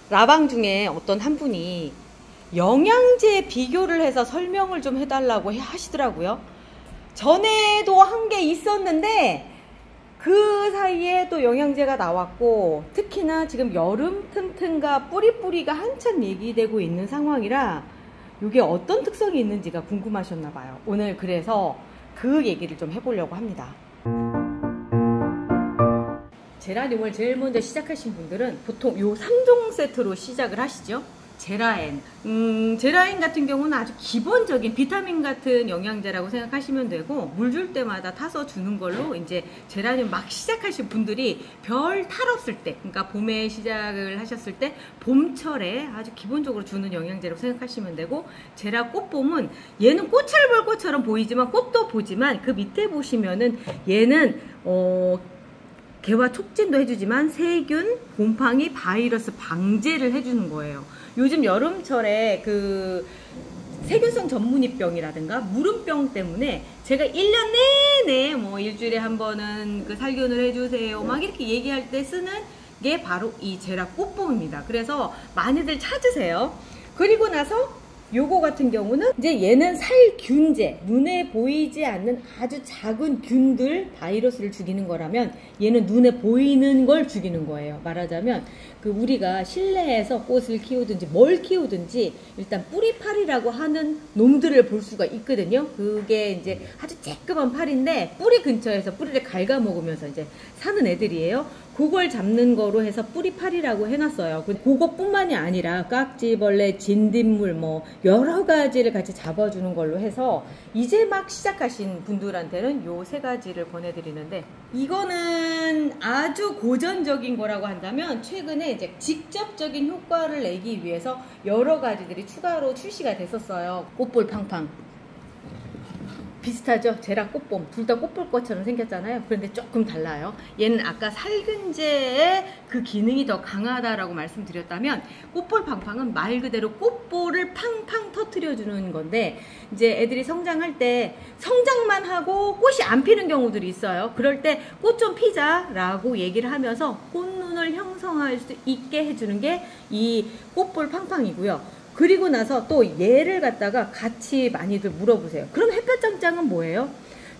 라방 중에 어떤 한 분이 영양제 비교를 해서 설명을 좀 해달라고 하시더라고요. 전에도 한 게 있었는데 그 사이에 또 영양제가 나왔고, 특히나 지금 여름 튼튼과 뿌리뿌리가 한참 얘기되고 있는 상황이라 이게 어떤 특성이 있는지가 궁금하셨나 봐요. 오늘 그래서 그 얘기를 좀 해보려고 합니다. 제라늄을 제일 먼저 시작하신 분들은 보통 요 3종 세트로 시작을 하시죠. 제라엔. 제라엔 같은 경우는 아주 기본적인 비타민 같은 영양제라고 생각하시면 되고, 물 줄 때마다 타서 주는 걸로 이제 제라늄 막 시작하신 분들이 별 탈 없을 때, 그러니까 봄에 시작을 하셨을 때 봄철에 아주 기본적으로 주는 영양제라고 생각하시면 되고, 제라 꽃봄은 얘는 꽃을 볼 것처럼 보이지만 꽃도 보지만 그 밑에 보시면은 얘는 개화 촉진도 해주지만 세균, 곰팡이, 바이러스 방제를 해주는 거예요. 요즘 여름철에 그 세균성 전문이병이라든가 무름병 때문에 제가 1년 내내 뭐 일주일에 한 번은 그 살균을 해주세요 막 이렇게 얘기할 때 쓰는 게 바로 이 제라 꽃봄입니다. 그래서 많이들 찾으세요. 그리고 나서 요거 같은 경우는 이제 얘는 살균제, 눈에 보이지 않는 아주 작은 균들, 바이러스를 죽이는 거라면 얘는 눈에 보이는 걸 죽이는 거예요. 말하자면 그 우리가 실내에서 꽃을 키우든지 뭘 키우든지 일단 뿌리팔이라고 하는 놈들을 볼 수가 있거든요. 그게 이제 아주 쬐끄만 팔인데 뿌리 근처에서 뿌리를 갉아먹으면서 이제 사는 애들이에요. 그걸 잡는 거로 해서 뿌리팔이라고 해놨어요. 그것뿐만이 아니라 깍지벌레, 진딧물 뭐 여러 가지를 같이 잡아주는 걸로 해서 이제 막 시작하신 분들한테는 요 세 가지를 권해드리는데, 이거는 아주 고전적인 거라고 한다면 최근에 이제 직접적인 효과를 내기 위해서 여러 가지들이 추가로 출시가 됐었어요. 꽃볼 팡팡. 비슷하죠? 제라 꽃봄. 둘 다 꽃볼 것처럼 생겼잖아요. 그런데 조금 달라요. 얘는 아까 살균제의 그 기능이 더 강하다라고 말씀드렸다면, 꽃볼 팡팡은 말 그대로 꽃볼을 팡팡 터트려주는 건데, 이제 애들이 성장할 때 성장만 하고 꽃이 안 피는 경우들이 있어요. 그럴 때 꽃 좀 피자라고 얘기를 하면서 꽃눈을 형성할 수 있게 해주는 게 이 꽃볼 팡팡이고요. 그리고 나서 또 얘를 갖다가 같이 많이들 물어보세요. 그럼 햇볕 짱짱은 뭐예요?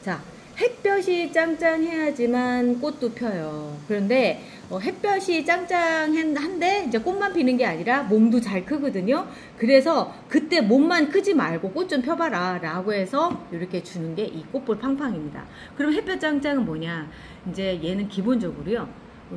자, 햇볕이 짱짱해야지만 꽃도 펴요. 그런데 햇볕이 짱짱한데 이제 꽃만 피는 게 아니라 몸도 잘 크거든요. 그래서 그때 몸만 크지 말고 꽃 좀 펴봐라 라고 해서 이렇게 주는 게 이 꽃볼 팡팡입니다. 그럼 햇볕 짱짱은 뭐냐? 이제 얘는 기본적으로요,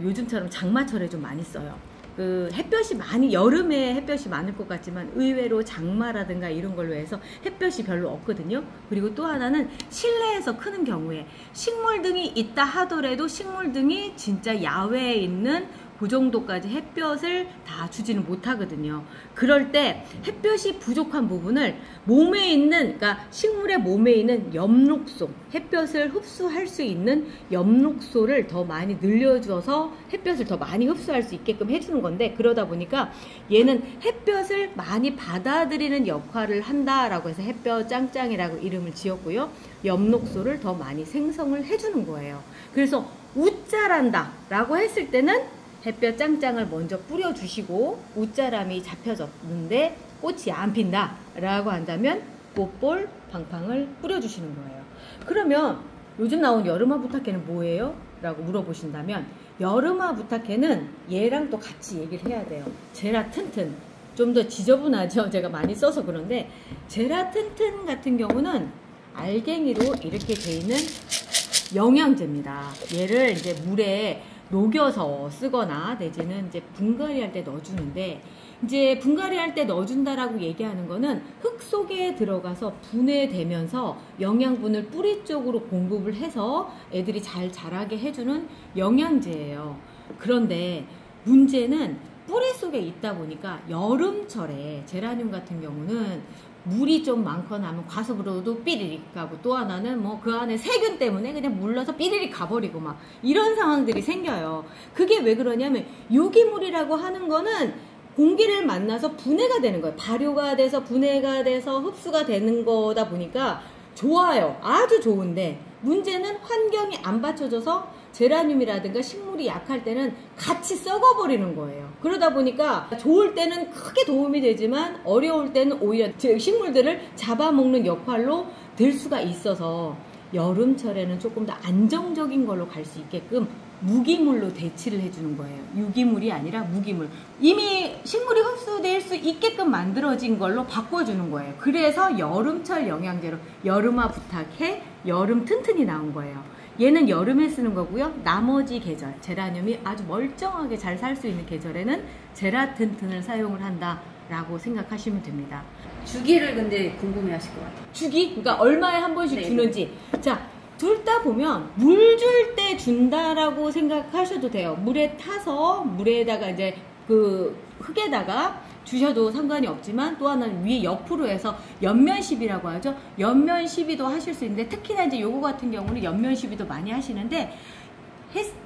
요즘처럼 장마철에 좀 많이 써요. 그 햇볕이 많이, 여름에 햇볕이 많을 것 같지만 의외로 장마라든가 이런 걸로 해서 햇볕이 별로 없거든요. 그리고 또 하나는 실내에서 크는 경우에 식물등이 있다 하더라도 식물등이 진짜 야외에 있는 그 정도까지 햇볕을 다 주지는 못하거든요. 그럴 때 햇볕이 부족한 부분을 몸에 있는, 그러니까 식물의 몸에 있는 엽록소, 햇볕을 흡수할 수 있는 엽록소를 더 많이 늘려줘서 햇볕을 더 많이 흡수할 수 있게끔 해주는 건데, 그러다 보니까 얘는 햇볕을 많이 받아들이는 역할을 한다라고 해서 햇볕 짱짱이라고 이름을 지었고요. 엽록소를 더 많이 생성을 해주는 거예요. 그래서 웃자란다 라고 했을 때는 햇볕 짱짱을 먼저 뿌려주시고 웃자람이 잡혀졌는데 꽃이 안 핀다 라고 한다면 꽃볼 팡팡을 뿌려주시는 거예요. 그러면 요즘 나온 여름화 부탁해는 뭐예요? 라고 물어보신다면, 여름화 부탁해는 얘랑 또 같이 얘기를 해야 돼요. 제라 튼튼. 좀 더 지저분하죠? 제가 많이 써서 그런데 제라 튼튼 같은 경우는 알갱이로 이렇게 돼 있는 영양제입니다. 얘를 이제 물에 녹여서 쓰거나 내지는 이제 분갈이 할 때 넣어주는데, 이제 분갈이 할 때 넣어준다라고 얘기하는 거는 흙 속에 들어가서 분해되면서 영양분을 뿌리 쪽으로 공급을 해서 애들이 잘 자라게 해주는 영양제예요. 그런데 문제는 뿌리 속에 있다 보니까 여름철에 제라늄 같은 경우는 물이 좀 많거나 하면 과습으로도 삐리릭 가고, 또 하나는 뭐 그 안에 세균 때문에 그냥 물러서 삐리릭 가버리고 막 이런 상황들이 생겨요. 그게 왜 그러냐면 유기물이라고 하는 거는 공기를 만나서 분해가 되는 거예요. 발효가 돼서 분해가 돼서 흡수가 되는 거다 보니까 좋아요. 아주 좋은데 문제는 환경이 안 받쳐줘서 제라늄이라든가 식물이 약할 때는 같이 썩어버리는 거예요. 그러다 보니까 좋을 때는 크게 도움이 되지만 어려울 때는 오히려 식물들을 잡아먹는 역할로 될 수가 있어서 여름철에는 조금 더 안정적인 걸로 갈 수 있게끔 무기물로 대치를 해주는 거예요. 유기물이 아니라 무기물. 이미 식물이 흡수될 수 있게끔 만들어진 걸로 바꿔주는 거예요. 그래서 여름철 영양제로 여름아 부탁해, 여름 튼튼이 나온 거예요. 얘는 여름에 쓰는 거고요. 나머지 계절, 제라늄이 아주 멀쩡하게 잘 살 수 있는 계절에는 제라튼튼을 사용을 한다라고 생각하시면 됩니다. 주기를 근데 궁금해 하실 것 같아요. 주기? 그러니까 얼마에 한 번씩 네. 주는지. 자, 둘 다 보면 물 줄 때 준다라고 생각하셔도 돼요. 물에 타서 물에다가 이제 그 흙에다가 주셔도 상관이 없지만 또 하나는 위에 옆으로 해서 연면 시비라고 하죠. 연면 시비도 하실 수 있는데 특히나 이제 요거 같은 경우는 연면 시비도 많이 하시는데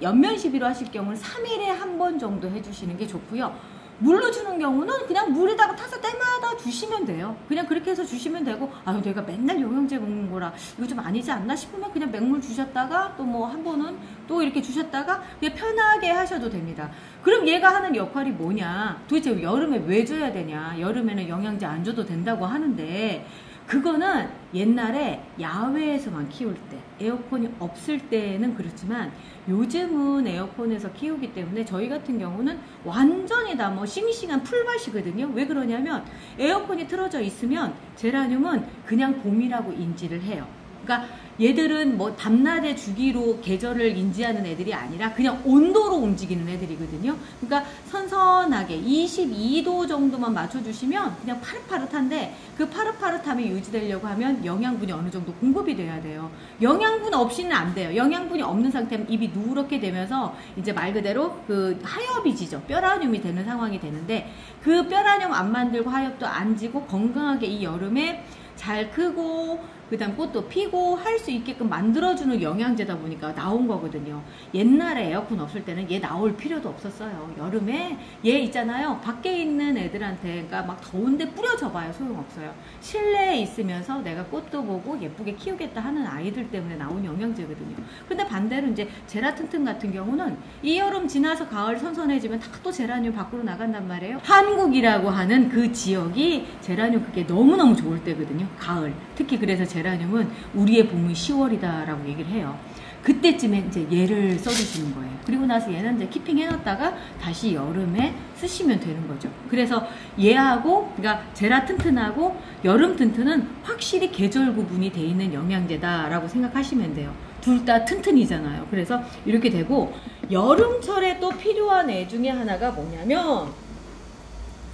연면 시비로 하실 경우는 3일에 한 번 정도 해주시는 게 좋고요. 물로 주는 경우는 그냥 물에다가 타서 때마다 주시면 돼요. 그냥 그렇게 해서 주시면 되고, 아유 내가 맨날 영양제 먹는 거라 이거 좀 아니지 않나 싶으면 그냥 맹물 주셨다가 또 뭐 한 번은 또 이렇게 주셨다가 그냥 편하게 하셔도 됩니다. 그럼 얘가 하는 역할이 뭐냐? 도대체 여름에 왜 줘야 되냐? 여름에는 영양제 안 줘도 된다고 하는데 그거는 옛날에 야외에서만 키울 때, 에어컨이 없을 때는 그렇지만 요즘은 에어컨에서 키우기 때문에 저희 같은 경우는 완전히 다 뭐 싱싱한 풀밭이거든요. 왜 그러냐면 에어컨이 틀어져 있으면 제라늄은 그냥 봄이라고 인지를 해요. 그러니까 얘들은 뭐 밤낮의 주기로 계절을 인지하는 애들이 아니라 그냥 온도로 움직이는 애들이거든요. 그러니까 선선하게 22도 정도만 맞춰주시면 그냥 파릇파릇한데 그 파릇파릇함이 유지되려고 하면 영양분이 어느 정도 공급이 돼야 돼요. 영양분 없이는 안 돼요. 영양분이 없는 상태면 입이 누렇게 되면서 이제 말 그대로 그 하엽이 지죠. 뼈라늄이 되는 상황이 되는데 그 뼈라늄 안 만들고 하엽도 안 지고 건강하게 이 여름에 잘 크고 그 다음 꽃도 피고 할 수 있게끔 만들어주는 영양제다 보니까 나온 거거든요. 옛날에 에어컨 없을 때는 얘 나올 필요도 없었어요. 여름에 얘 있잖아요. 밖에 있는 애들한테 그러니까 막 더운데 뿌려줘봐요. 소용없어요. 실내에 있으면서 내가 꽃도 보고 예쁘게 키우겠다 하는 아이들 때문에 나온 영양제거든요. 근데 반대로 이제 제라튼튼 같은 경우는 이 여름 지나서 가을 선선해지면 다 또 제라늄 밖으로 나간단 말이에요. 한국이라고 하는 그 지역이 제라늄 그게 너무너무 좋을 때거든요. 가을. 특히 그래서 제라늄은 우리의 봄은 10월이다라고 얘기를 해요. 그때쯤에 이제 얘를 써주시는 거예요. 그리고 나서 얘는 이제 키핑 해놨다가 다시 여름에 쓰시면 되는 거죠. 그래서 얘하고, 그러니까 제라튼튼하고 여름튼튼은 확실히 계절 구분이 돼 있는 영양제다라고 생각하시면 돼요. 둘 다 튼튼이잖아요. 그래서 이렇게 되고, 여름철에 또 필요한 애 중에 하나가 뭐냐면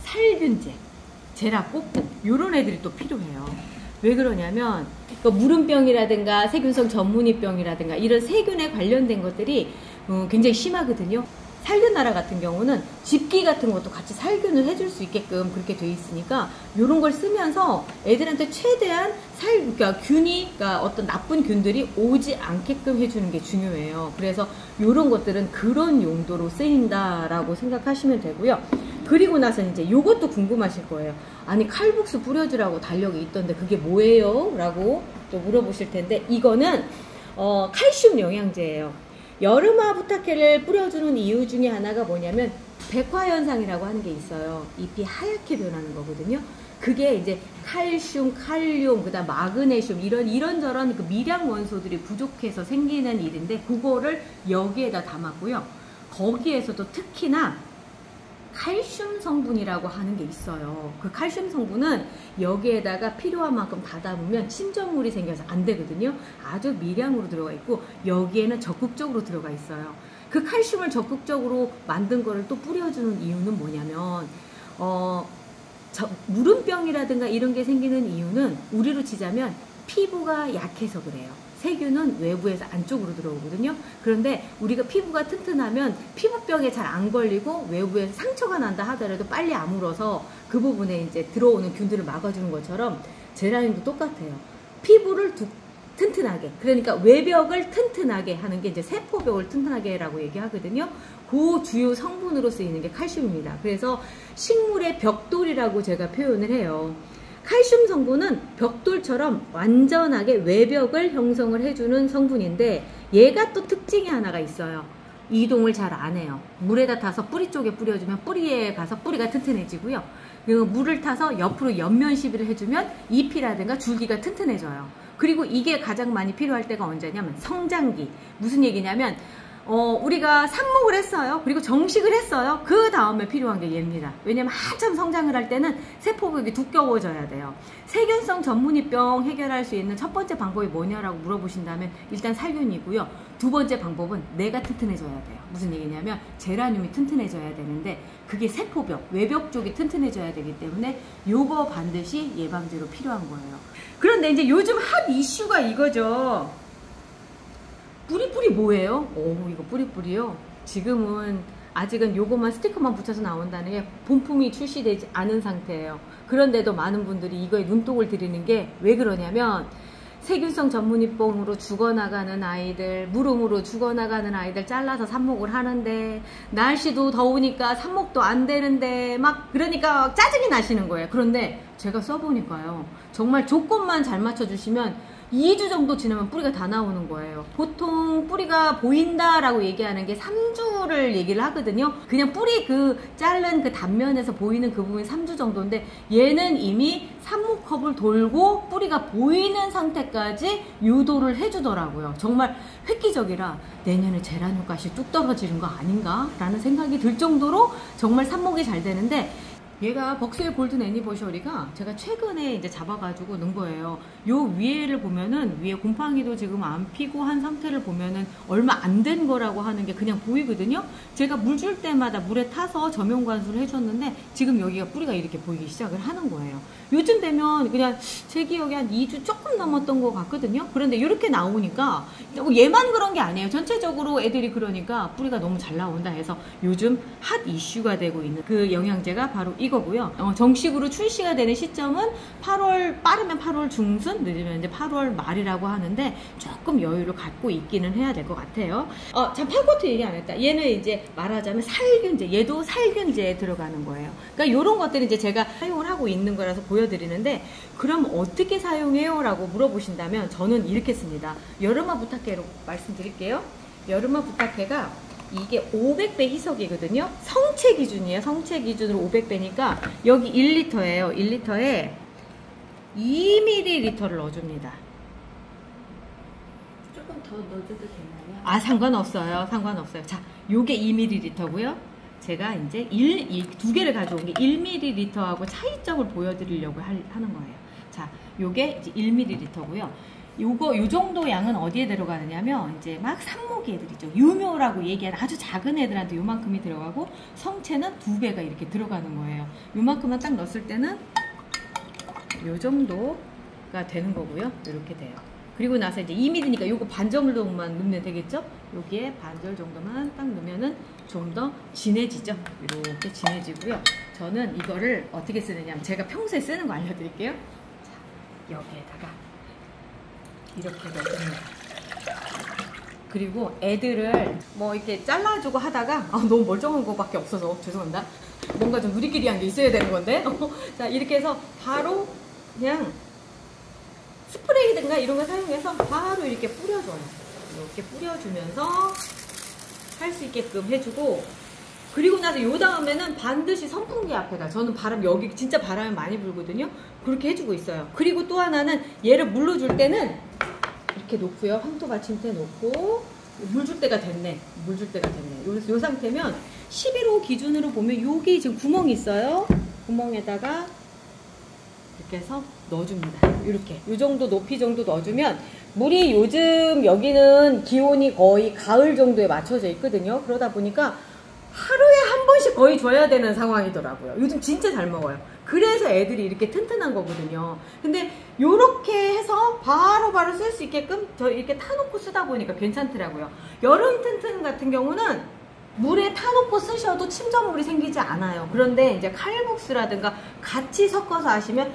살균제, 제라꼬꼬 이런 애들이 또 필요해요. 왜 그러냐면 무름병이라든가 세균성 전문이병이라든가 이런 세균에 관련된 것들이 굉장히 심하거든요. 살균나라 같은 경우는 집기 같은 것도 같이 살균을 해줄 수 있게끔 그렇게 돼 있으니까 이런 걸 쓰면서 애들한테 최대한 그러니까 그러니까 어떤 나쁜 균들이 오지 않게끔 해주는 게 중요해요. 그래서 이런 것들은 그런 용도로 쓰인다라고 생각하시면 되고요. 그리고 나서 이제 이것도 궁금하실 거예요. 아니 칼국수 뿌려주라고 달력이 있던데 그게 뭐예요? 라고 또 물어보실 텐데 이거는 칼슘 영양제예요. 여름아 부탁해를 뿌려주는 이유 중에 하나가 뭐냐면 백화현상이라고 하는 게 있어요. 잎이 하얗게 변하는 거거든요. 그게 이제 칼슘, 칼륨, 그다음 마그네슘 이런저런 그 미량 원소들이 부족해서 생기는 일인데 그거를 여기에다 담았고요. 거기에서도 특히나 칼슘 성분이라고 하는 게 있어요. 그 칼슘 성분은 여기에다가 필요한 만큼 다 담으면 침전물이 생겨서 안 되거든요. 아주 미량으로 들어가 있고 여기에는 적극적으로 들어가 있어요. 그 칼슘을 적극적으로 만든 거를 또 뿌려주는 이유는 뭐냐면 무름병이라든가 이런 게 생기는 이유는 우리로 치자면 피부가 약해서 그래요. 세균은 외부에서 안쪽으로 들어오거든요. 그런데 우리가 피부가 튼튼하면 피부병에 잘 안 걸리고 외부에서 상처가 난다 하더라도 빨리 아물어서 그 부분에 이제 들어오는 균들을 막아주는 것처럼 제라늄도 똑같아요. 피부를 튼튼하게, 그러니까 외벽을 튼튼하게 하는 게 이제 세포벽을 튼튼하게라고 얘기하거든요. 그 주요 성분으로 쓰이는 게 칼슘입니다. 그래서 식물의 벽돌이라고 제가 표현을 해요. 칼슘 성분은 벽돌처럼 완전하게 외벽을 형성을 해주는 성분인데 얘가 또 특징이 하나가 있어요. 이동을 잘 안 해요. 물에다 타서 뿌리 쪽에 뿌려주면 뿌리에 가서 뿌리가 튼튼해지고요. 그리고 물을 타서 옆으로 옆면 시비를 해주면 잎이라든가 줄기가 튼튼해져요. 그리고 이게 가장 많이 필요할 때가 언제냐면 성장기. 무슨 얘기냐면 우리가 삽목을 했어요. 그리고 정식을 했어요. 그 다음에 필요한 게 얘입니다. 왜냐면 한참 성장을 할 때는 세포벽이 두꺼워져야 돼요. 세균성 전문이병 해결할 수 있는 첫 번째 방법이 뭐냐라고 물어보신다면 일단 살균이고요. 두 번째 방법은 뇌가 튼튼해져야 돼요. 무슨 얘기냐면 제라늄이 튼튼해져야 되는데 그게 세포벽, 외벽 쪽이 튼튼해져야 되기 때문에 요거 반드시 예방제로 필요한 거예요. 그런데 이제 요즘 핫 이슈가 이거죠. 뿌리뿌리 뭐예요? 이거 뿌리뿌리요? 지금은 아직은 요것만 스티커만 붙여서 나온다는 게 본품이 출시되지 않은 상태예요. 그런데도 많은 분들이 이거에 눈독을 들이는 게 왜 그러냐면 세균성 전문입봉으로 죽어나가는 아이들, 물음으로 죽어나가는 아이들 잘라서 삽목을 하는데 날씨도 더우니까 삽목도 안 되는데 막 그러니까 짜증이 나시는 거예요. 그런데 제가 써보니까요. 정말 조건만 잘 맞춰주시면 2주 정도 지나면 뿌리가 다 나오는 거예요. 보통 뿌리가 보인다라고 얘기하는 게 3주를 얘기를 하거든요. 그냥 뿌리 자른 그 단면에서 보이는 그 부분이 3주 정도인데 얘는 이미 삽목컵을 돌고 뿌리가 보이는 상태까지 유도를 해주더라고요. 정말 획기적이라 내년에 제라늄가시 뚝 떨어지는 거 아닌가? 라는 생각이 들 정도로 정말 삽목이 잘 되는데 얘가 벅스웰 골든 애니버셔리가 제가 최근에 이제 잡아가지고 넣은 거예요. 요 위에를 보면은 위에 곰팡이도 지금 안 피고 한 상태를 보면은 얼마 안 된 거라고 하는 게 그냥 보이거든요. 제가 물 줄 때마다 물에 타서 점용 관수를 해줬는데 지금 여기가 뿌리가 이렇게 보이기 시작을 하는 거예요. 요즘 되면 그냥 제 기억에 한 2주 조금 넘었던 것 같거든요. 그런데 이렇게 나오니까 얘만 그런 게 아니에요. 전체적으로 애들이 그러니까 뿌리가 너무 잘 나온다 해서 요즘 핫 이슈가 되고 있는 그 영양제가 바로 이거고요. 정식으로 출시가 되는 시점은 빠르면 8월 중순, 늦으면 이제 8월 말이라고 하는데 조금 여유를 갖고 있기는 해야 될 것 같아요. 참 팔코트 얘기 안 했다. 얘는 이제 말하자면 살균제, 얘도 살균제에 들어가는 거예요. 그러니까 이런 것들은 이제 제가 사용을 하고 있는 거라서 보여드리는데 그럼 어떻게 사용해요? 라고 물어보신다면 저는 이렇게 씁니다. 여름아 부탁해로 말씀드릴게요. 여름아 부탁해가 이게 500배 희석이거든요. 성체 기준이에요. 성체 기준으로 500배니까 여기 1리터예요. 1리터에 2ml를 넣어줍니다. 조금 더 넣어줘도 되나요? 상관없어요. 상관없어요. 자, 요게 2ml고요. 제가 이제 두 개를 가져온 게 1ml하고 차이점을 보여드리려고 하는 거예요. 자, 요게 이제 1ml고요. 요 정도 양은 어디에 들어가느냐면 이제 막 삽목이 애들이죠. 유묘라고 얘기하는 아주 작은 애들한테 요만큼이 들어가고 성체는 2배가 이렇게 들어가는 거예요. 요만큼만 딱 넣었을 때는 요 정도가 되는 거고요. 이렇게 돼요. 그리고 나서 이제 2ml니까 요거 반 정도만 넣으면 되겠죠? 여기에 반절 정도만 딱 넣으면은 좀 더 진해지죠? 이렇게 진해지고요. 저는 이거를 어떻게 쓰느냐면 제가 평소에 쓰는 거 알려드릴게요. 자, 여기에다가 이렇게 넣습니다. 그리고 애들을 뭐 이렇게 잘라주고 하다가 너무 멀쩡한 거밖에 없어서 죄송합니다. 뭔가 좀 누리끼리한 게 있어야 되는 건데 자, 이렇게 해서 바로 그냥 스프레이든가 이런 거 사용해서 바로 이렇게 뿌려줘요. 이렇게 뿌려주면서 할 수 있게끔 해주고 그리고 나서 요 다음에는 반드시 선풍기 앞에다 저는 여기 진짜 바람이 많이 불거든요. 그렇게 해주고 있어요. 그리고 또 하나는 얘를 물러줄 때는 이렇게 놓고요. 황토 받침대 놓고 물 줄 때가 됐네. 요 상태면 11호 기준으로 보면 여기 지금 구멍이 있어요. 구멍에다가 이렇게 해서 넣어줍니다. 이렇게 요 정도 높이 정도 넣어주면 물이 요즘 여기는 기온이 거의 가을 정도에 맞춰져 있거든요. 그러다 보니까 하루에 한 번씩 거의 줘야 되는 상황이더라고요. 요즘 진짜 잘 먹어요. 그래서 애들이 이렇게 튼튼한 거거든요. 근데 요렇게 해서 바로바로 쓸 수 있게끔 저 이렇게 타놓고 쓰다 보니까 괜찮더라고요. 여름 튼튼 같은 경우는 물에 타놓고 쓰셔도 침전물이 생기지 않아요. 그런데 이제 칼국수라든가 같이 섞어서 하시면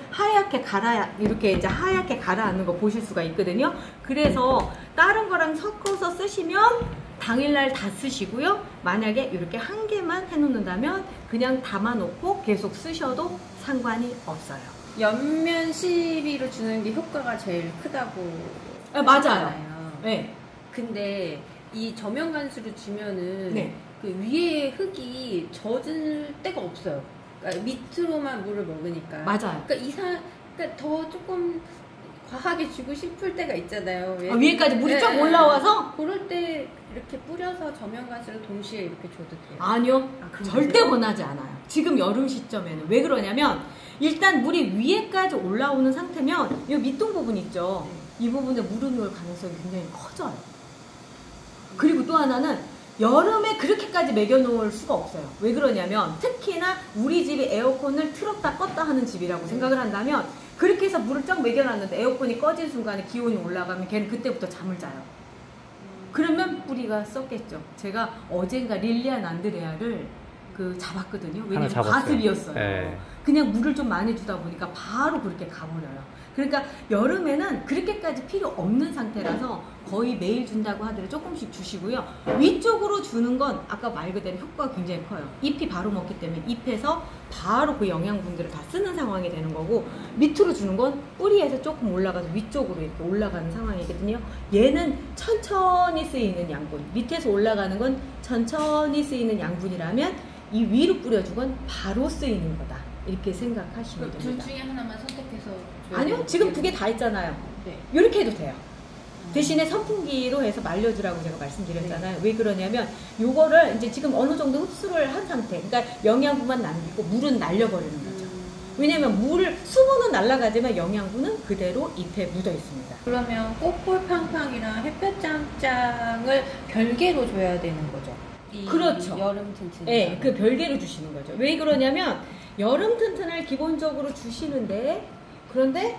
이렇게 이제 하얗게 가라앉는 거 보실 수가 있거든요. 그래서 다른 거랑 섞어서 쓰시면 당일날 다 쓰시고요. 만약에 이렇게 한 개만 해놓는다면 그냥 담아놓고 계속 쓰셔도 상관이 없어요. 옆면 시비로 주는 게 효과가 제일 크다고. 맞아요. 하잖아요. 네. 근데 이 저면 간수를 주면은 네. 그 위에 흙이 젖을 데가 없어요. 그러니까 밑으로만 물을 먹으니까. 맞아요. 그러니까 더 조금 과하게 주고 싶을 때가 있잖아요. 위에까지 물이 쫙 올라와서? 그럴 때 이렇게 뿌려서 저면 간수를 동시에 이렇게 줘도 돼요? 아니요. 절대 권하지 않아요. 지금 여름 시점에는. 왜 그러냐면 일단 물이 위에까지 올라오는 상태면 이 밑동 부분 있죠. 이 부분에 물은 올 가능성이 굉장히 커져요. 그리고 또 하나는 여름에 그렇게까지 먹여놓을 수가 없어요. 왜 그러냐면 특히나 우리 집이 에어컨을 틀었다 껐다 하는 집이라고 생각을 한다면 그렇게 해서 물을 쫙 먹여놨는데 에어컨이 꺼진 순간에 기온이 올라가면 걔는 그때부터 잠을 자요. 그러면 뿌리가 썩겠죠. 제가 어젠가 릴리안 안드레아를 잡았거든요. 왜냐면 과습이었어요. 네. 그냥 물을 좀 많이 주다 보니까 바로 그렇게 가버려요. 그러니까 여름에는 그렇게까지 필요 없는 상태라서 거의 매일 준다고 하더라도 조금씩 주시고요. 위쪽으로 주는 건 아까 말 그대로 효과가 굉장히 커요. 잎이 바로 먹기 때문에 잎에서 바로 그 영양분들을 다 쓰는 상황이 되는 거고, 밑으로 주는 건 뿌리에서 조금 올라가서 위쪽으로 이렇게 올라가는 상황이거든요. 얘는 천천히 쓰이는 양분, 밑에서 올라가는 건 천천히 쓰이는 양분이라면 이 위로 뿌려주건 바로 쓰이는 거다. 이렇게 생각하시면 됩니다. 둘 중에 하나만 선택해서 줘야 아니요, 돼요? 지금 두 개 다 있잖아요. 네. 이렇게 해도 돼요. 대신에 선풍기로 해서 말려주라고 제가 말씀드렸잖아요. 왜 그러냐면 요거를 이제 지금 어느 정도 흡수를 한 상태, 그러니까 영양분만 남기고 물은 날려버리는 거죠. 왜냐면 수분은 날아가지만 영양분은 그대로 잎에 묻어 있습니다. 그러면 꽃볼팡팡이랑 햇볕장장을 별개로 줘야 되는 거죠? 그렇죠. 여름 튼튼. 네, 그 별개로 주시는 거죠. 왜 그러냐면 여름 튼튼을 기본적으로 주시는데, 그런데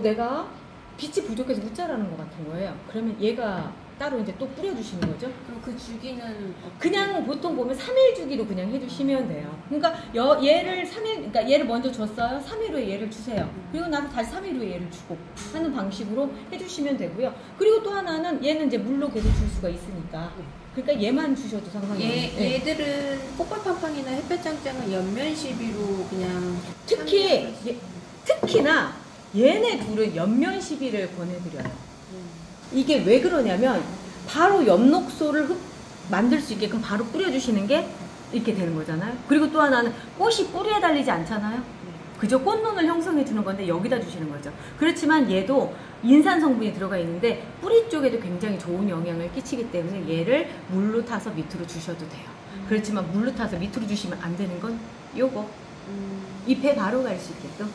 내가 빛이 부족해서 못 자라는 것 같은 거예요. 그러면 얘가 따로 이제 또 뿌려주시는 거죠. 그럼 그 주기는 그냥 보통 보면 3일 주기로 그냥 해주시면 돼요. 그러니까 그러니까 얘를 먼저 줬어요. 3일 후에 얘를 주세요. 그리고 나서 다시 3일 후에 얘를 주고 하는 방식으로 해주시면 되고요. 그리고 또 하나는 얘는 이제 물로 계속 줄 수가 있으니까. 그러니까 얘만 주셔도 상관이 없어요. 얘들은 꽃볼팡팡이나 햇볕장장은 옆면 시비로 그냥 특히나 얘네 둘은 옆면 시비를 권해드려요. 이게 왜 그러냐면 바로 엽록소를 만들 수 있게끔 바로 뿌려주시는 게 이렇게 되는 거잖아요. 그리고 또 하나는 꽃이 뿌리에 달리지 않잖아요. 그저 꽃눈을 형성해 주는 건데 여기다 주시는 거죠. 그렇지만 얘도 인산 성분이 들어가 있는데 뿌리 쪽에도 굉장히 좋은 영향을 끼치기 때문에 얘를 물로 타서 밑으로 주셔도 돼요. 그렇지만 물로 타서 밑으로 주시면 안 되는 건 요거 잎에 바로 갈 수 있게끔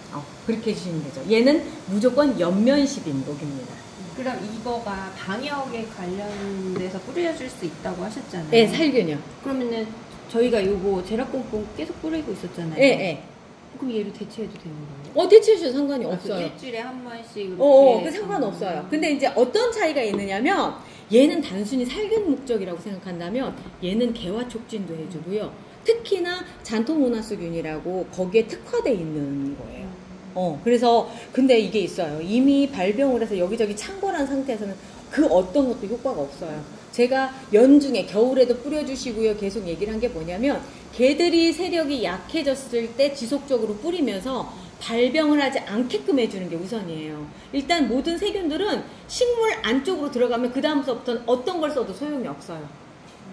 그렇게 해주시면 되죠. 얘는 무조건 옆면십인 녹입니다. 그럼 이거가 방역에 관련돼서 뿌려줄 수 있다고 하셨잖아요. 네, 살균요. 그러면은 저희가 요거 제라꼼꼼 계속 뿌리고 있었잖아요. 네, 네. 그럼 얘를 대체해도 되는 거예요? 대체해도 상관이 없어요. 일주일에 한 번씩 이렇게. 그 상관없어요. 근데 이제 어떤 차이가 있느냐면 얘는 단순히 살균 목적이라고 생각한다면 얘는 개화 촉진도 해주고요. 특히나 잔토모나스균이라고 거기에 특화되어 있는 거예요. 그래서 근데 이게 있어요. 이미 발병을 해서 여기저기 창궐한 상태에서는 그 어떤 것도 효과가 없어요. 제가 연중에 겨울에도 뿌려주시고요. 계속 얘기를 한 게 뭐냐면 개들이 세력이 약해졌을 때 지속적으로 뿌리면서 발병을 하지 않게끔 해주는 게 우선이에요. 일단 모든 세균들은 식물 안쪽으로 들어가면 그 다음서부터는 어떤 걸 써도 소용이 없어요.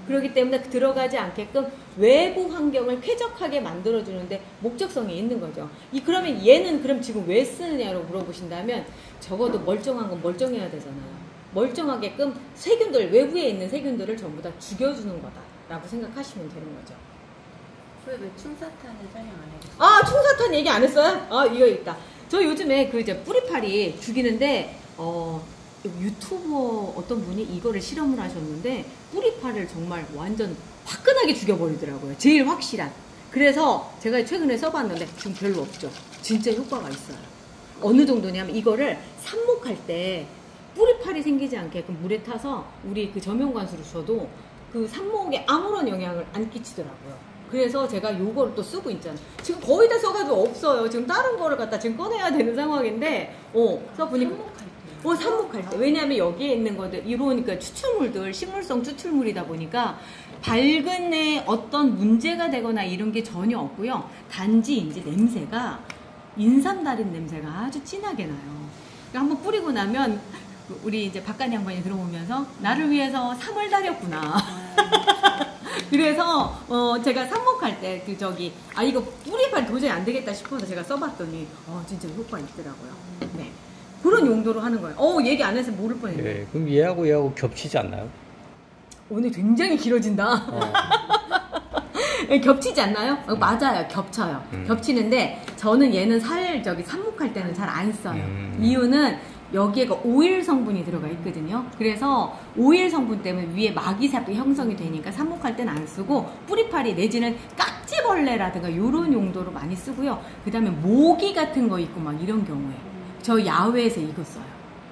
그렇기 때문에 들어가지 않게끔 외부 환경을 쾌적하게 만들어주는데 목적성이 있는 거죠. 그러면 얘는 그럼 지금 왜 쓰느냐로 물어보신다면 적어도 멀쩡한 건 멀쩡해야 되잖아요. 멀쩡하게끔 외부에 있는 세균들을 전부 다 죽여주는 거다라고 생각하시면 되는 거죠. 왜 충사탄을 설명 안 해주세요? 충사탄 얘기 안 했어요? 이거 있다. 저 요즘에 뿌리파리 죽이는데 유튜버 어떤 분이 이거를 실험을 하셨는데 뿌리파를 정말 완전 화끈하게 죽여버리더라고요. 제일 확실한. 그래서 제가 최근에 써봤는데 지금 별로 없죠. 진짜 효과가 있어요. 어느 정도냐면 이거를 삽목할 때 뿌리파리 생기지 않게끔 물에 타서 우리 그 저면관수로 줘도 그 삽목에 아무런 영향을 안 끼치더라고요. 그래서 제가 요거를 또 쓰고 있잖아요. 지금 거의 다 써가지고 없어요. 지금 다른 거를 갖다 지금 꺼내야 되는 상황인데 써보니까 삽목할 때. 왜냐하면 여기에 있는 것들, 이러니까 추출물들, 식물성 추출물이다 보니까 밝은 애 어떤 문제가 되거나 이런 게 전혀 없고요. 단지 이제 냄새가 인삼달인 냄새가 아주 진하게 나요. 그러니까 한번 뿌리고 나면 우리 이제 박간 양반이 들어오면서 나를 위해서 3월 달이었구나. 그래서 제가 삽목할 때 이거 뿌리빨 도저히 안 되겠다 싶어서 제가 써봤더니 진짜 효과 있더라고요. 네, 그런 용도로 하는 거예요. 얘기 안 해서 모를 뻔했네. 네, 그럼 얘하고 겹치지 않나요? 오늘 굉장히 길어진다. 겹치지 않나요? 맞아요, 겹쳐요. 겹치는데 저는 얘는 삽목할 때는 잘 안 써요. 이유는 여기에가 오일 성분이 들어가 있거든요. 그래서 오일 성분 때문에 위에 마기삽이 형성이 되니까 삽목할 때는 안 쓰고 뿌리파리 내지는 깍지벌레라든가 이런 용도로 많이 쓰고요. 그 다음에 모기 같은 거 있고 막 이런 경우에 저 야외에서 이거 써요.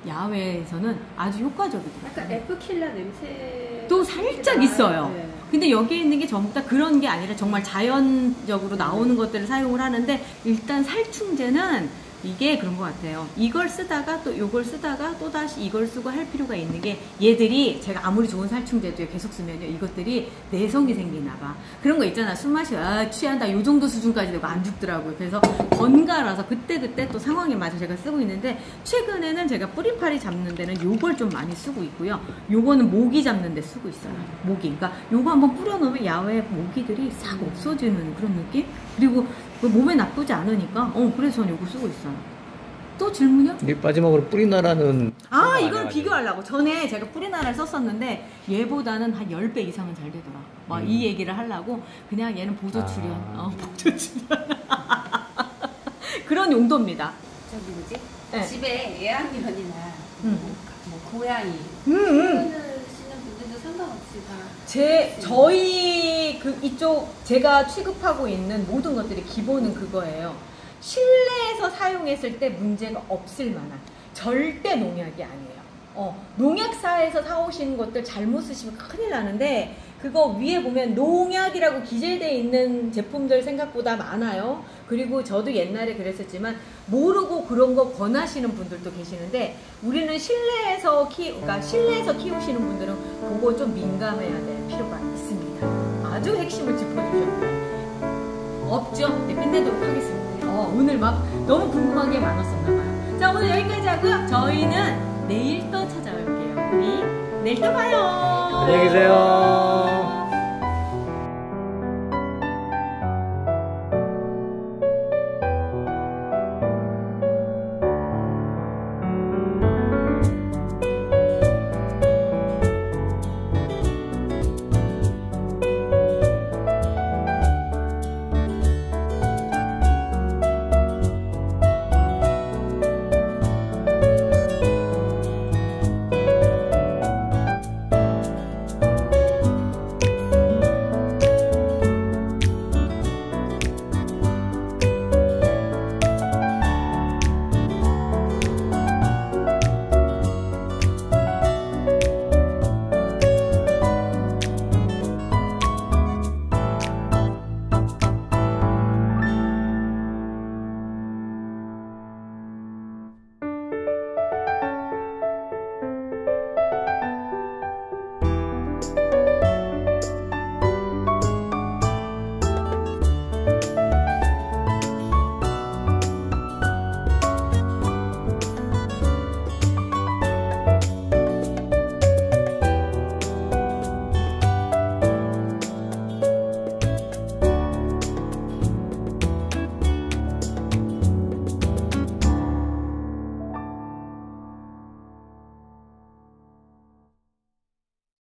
야외에서는 아주 효과적이더라고요. 약간 에프킬라 냄새 또 살짝 있어요. 네. 근데 여기에 있는 게 전부 다 그런 게 아니라 정말 자연적으로 나오는 것들을 사용을 하는데 일단 살충제는 이게 그런 것 같아요. 이걸 쓰다가 또 이걸 쓰다가 또 다시 이걸 쓰고 할 필요가 있는 게 얘들이 제가 아무리 좋은 살충제도 계속 쓰면요 이것들이 내성이 생기나 봐. 그런 거 있잖아. 술 마시면 취한다 요 정도 수준까지 되고 안 죽더라고요. 그래서 번갈아서 그때그때 또 상황에 맞춰 제가 쓰고 있는데 최근에는 제가 뿌리파리 잡는 데는 요걸 좀 많이 쓰고 있고요. 요거는 모기 잡는 데 쓰고 있어요. 모기. 그러니까 요거 한번 뿌려놓으면 야외 모기들이 싹 없어지는 그런 느낌? 그리고 몸에 나쁘지 않으니까 그래서 저는 요거 쓰고 있어요. 또 질문이요? 마지막으로 뿌리나라는 이걸 비교하려고 전에 제가 뿌리나라를 썼었는데 얘보다는 한 10배 이상은 잘 되더라. 막 이 얘기를 하려고 그냥 얘는 보조 출연 보조 출연 그런 용도입니다. 저기 뭐지? 네. 집에 애완견이나 뭐 고양이 키우시는 분들도 상관없이 다 저희 이쪽 제가 취급하고 있는 모든 것들이 기본은 그거예요. 실내에서 사용했을 때 문제가 없을 만한 절대 농약이 아니에요. 농약사에서 사오신 것들 잘못 쓰시면 큰일 나는데 그거 위에 보면 농약이라고 기재되어 있는 제품들 생각보다 많아요. 그리고 저도 옛날에 그랬었지만 모르고 그런 거 권하시는 분들도 계시는데 우리는 실내에서 키우시는 분들은 그거 좀 민감해야 될 필요가 있습니다. 아주 핵심을 짚어주셨네요. 없죠? 네, 끝내도록 하겠습니다. 오늘 막 너무 궁금한 게 많았었나봐요. 자, 오늘 여기까지 하고요. 저희는 내일 또 찾아올게요. 우리 내일 또 봐요. 안녕히 계세요.